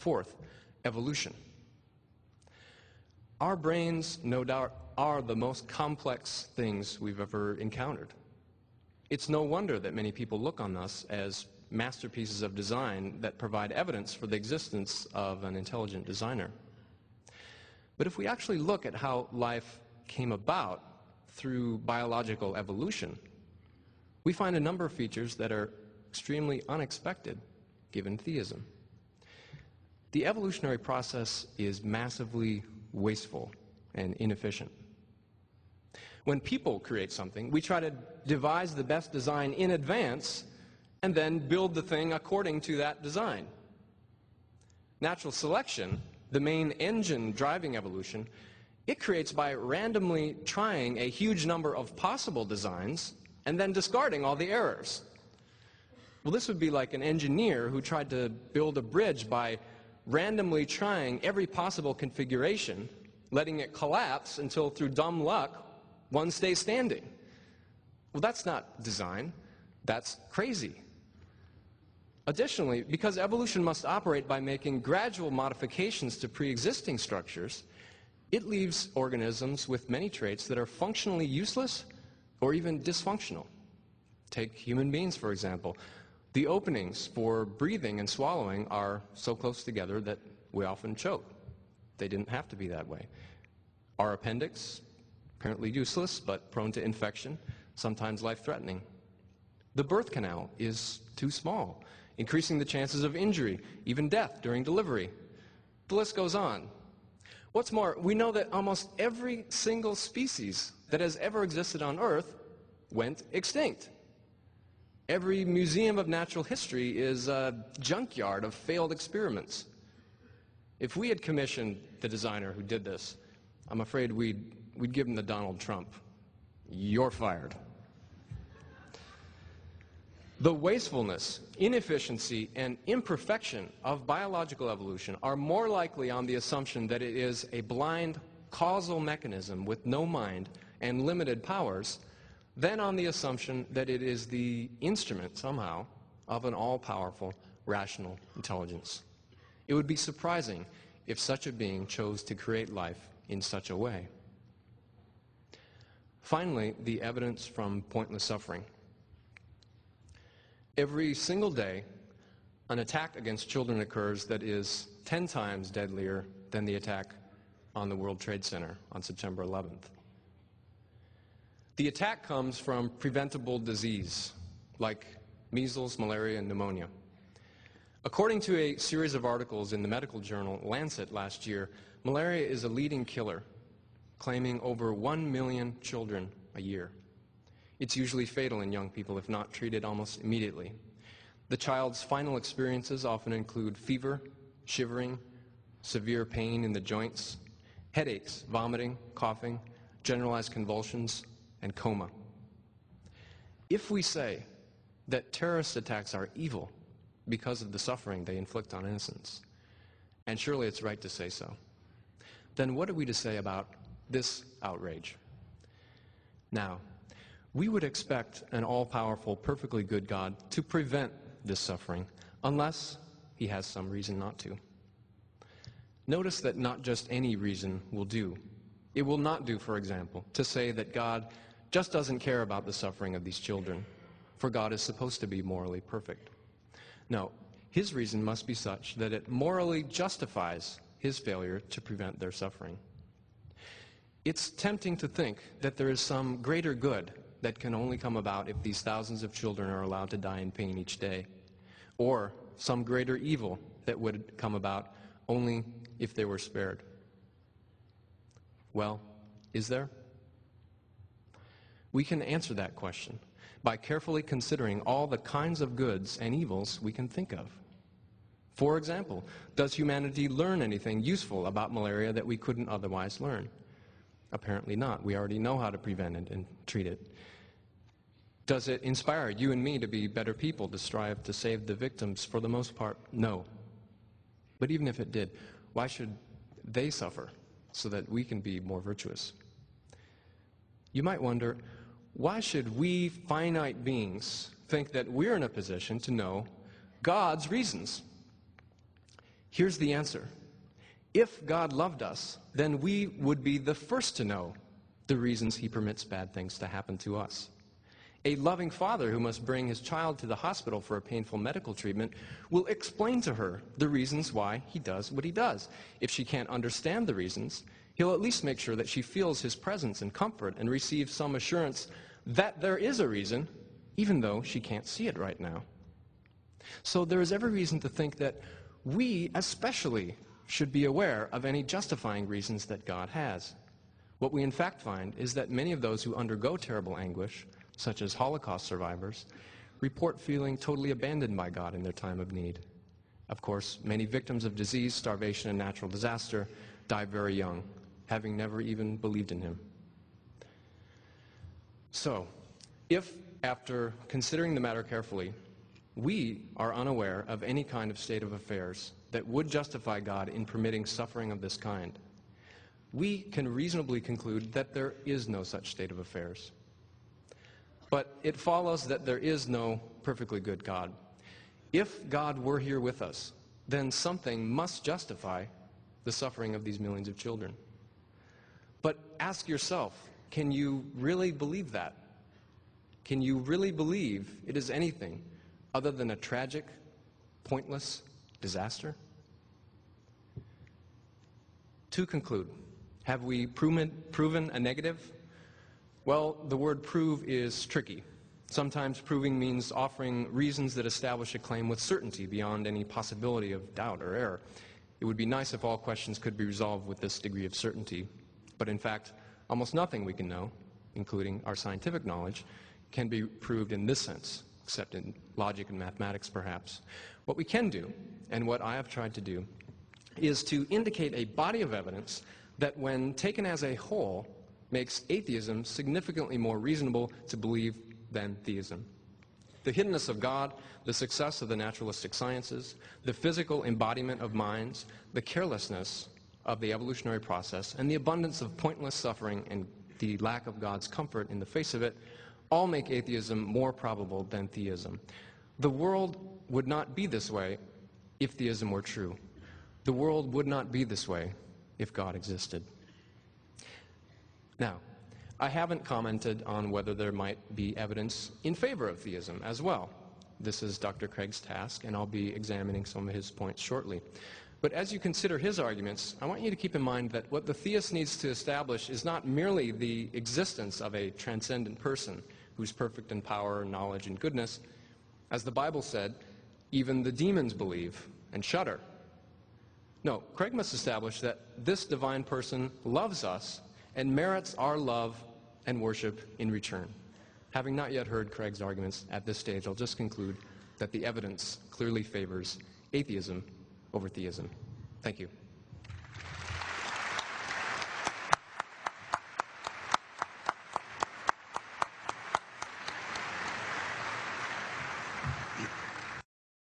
Fourth, evolution. Our brains, no doubt, are the most complex things we've ever encountered. It's no wonder that many people look on us as masterpieces of design that provide evidence for the existence of an intelligent designer. But if we actually look at how life came about through biological evolution, we find a number of features that are extremely unexpected given theism. The evolutionary process is massively wasteful and inefficient. When people create something, we try to devise the best design in advance and then build the thing according to that design. Natural selection, the main engine driving evolution, it creates by randomly trying a huge number of possible designs and then discarding all the errors. Well, this would be like an engineer who tried to build a bridge by randomly trying every possible configuration, letting it collapse until through dumb luck one stays standing. Well, that's not design. That's crazy. Additionally, because evolution must operate by making gradual modifications to pre-existing structures, it leaves organisms with many traits that are functionally useless or even dysfunctional. Take human beings, for example. The openings for breathing and swallowing are so close together that we often choke. They didn't have to be that way. Our appendix, apparently useless but prone to infection, sometimes life-threatening. The birth canal is too small, increasing the chances of injury, even death during delivery. The list goes on. What's more, we know that almost every single species that has ever existed on Earth went extinct. Every museum of natural history is a junkyard of failed experiments. If we had commissioned the designer who did this, I'm afraid we'd give him the Donald Trump. You're fired. The wastefulness, inefficiency, and imperfection of biological evolution are more likely on the assumption that it is a blind causal mechanism with no mind and limited powers than on the assumption that it is the instrument, somehow, of an all-powerful, rational intelligence. It would be surprising if such a being chose to create life in such a way. Finally, the evidence from pointless suffering. Every single day, an attack against children occurs that is 10 times deadlier than the attack on the World Trade Center on September 11th. The attack comes from preventable disease, like measles, malaria, and pneumonia. According to a series of articles in the medical journal Lancet last year, malaria is a leading killer, claiming over 1 million children a year. It's usually fatal in young people if not treated almost immediately. The child's final experiences often include fever, shivering, severe pain in the joints, headaches, vomiting, coughing, generalized convulsions, and coma. If we say that terrorist attacks are evil because of the suffering they inflict on innocents, and surely it's right to say so, then what are we to say about this outrage? Now, we would expect an all-powerful, perfectly good God to prevent this suffering, unless he has some reason not to. Notice that not just any reason will do. It will not do, for example, to say that God just doesn't care about the suffering of these children, for God is supposed to be morally perfect. No, his reason must be such that it morally justifies his failure to prevent their suffering. It's tempting to think that there is some greater good that can only come about if these thousands of children are allowed to die in pain each day, or some greater evil that would come about only if they were spared. Well, is there? We can answer that question by carefully considering all the kinds of goods and evils we can think of. For example, does humanity learn anything useful about malaria that we couldn't otherwise learn? Apparently not. We already know how to prevent it and treat it. Does it inspire you and me to be better people, to strive to save the victims? For the most part, no. But even if it did, why should they suffer so that we can be more virtuous? You might wonder, why should we finite beings think that we're in a position to know God's reasons? Here's the answer. If God loved us, then we would be the first to know the reasons he permits bad things to happen to us. A loving father who must bring his child to the hospital for a painful medical treatment will explain to her the reasons why he does what he does. If she can't understand the reasons, he'll at least make sure that she feels his presence and comfort and receives some assurance that there is a reason, even though she can't see it right now. So there is every reason to think that we especially should be aware of any justifying reasons that God has. What we in fact find is that many of those who undergo terrible anguish, such as Holocaust survivors, report feeling totally abandoned by God in their time of need. Of course, many victims of disease, starvation, and natural disaster die very young, having never even believed in him. So, if, after considering the matter carefully, we are unaware of any kind of state of affairs that would justify God in permitting suffering of this kind, we can reasonably conclude that there is no such state of affairs. But it follows that there is no perfectly good God. If God were here with us, then something must justify the suffering of these millions of children. But ask yourself, can you really believe that? Can you really believe it is anything other than a tragic, pointless disaster? To conclude, have we proven a negative? Well, the word prove is tricky. Sometimes proving means offering reasons that establish a claim with certainty beyond any possibility of doubt or error. It would be nice if all questions could be resolved with this degree of certainty. But in fact, almost nothing we can know, including our scientific knowledge, can be proved in this sense, except in logic and mathematics perhaps. What we can do, and what I have tried to do, is to indicate a body of evidence that when taken as a whole makes atheism significantly more reasonable to believe than theism. The hiddenness of God, the success of the naturalistic sciences, the physical embodiment of minds, the carelessness of the evolutionary process, and the abundance of pointless suffering and the lack of God's comfort in the face of it all make atheism more probable than theism. The world would not be this way if theism were true. The world would not be this way if God existed. Now, I haven't commented on whether there might be evidence in favor of theism as well. This is Dr. Craig's task, and I'll be examining some of his points shortly. But as you consider his arguments, I want you to keep in mind that what the theist needs to establish is not merely the existence of a transcendent person who's perfect in power, knowledge, and goodness. As the Bible said, even the demons believe and shudder. No, Craig must establish that this divine person loves us and merits our love and worship in return. Having not yet heard Craig's arguments at this stage, I'll just conclude that the evidence clearly favors atheism over theism. Thank you.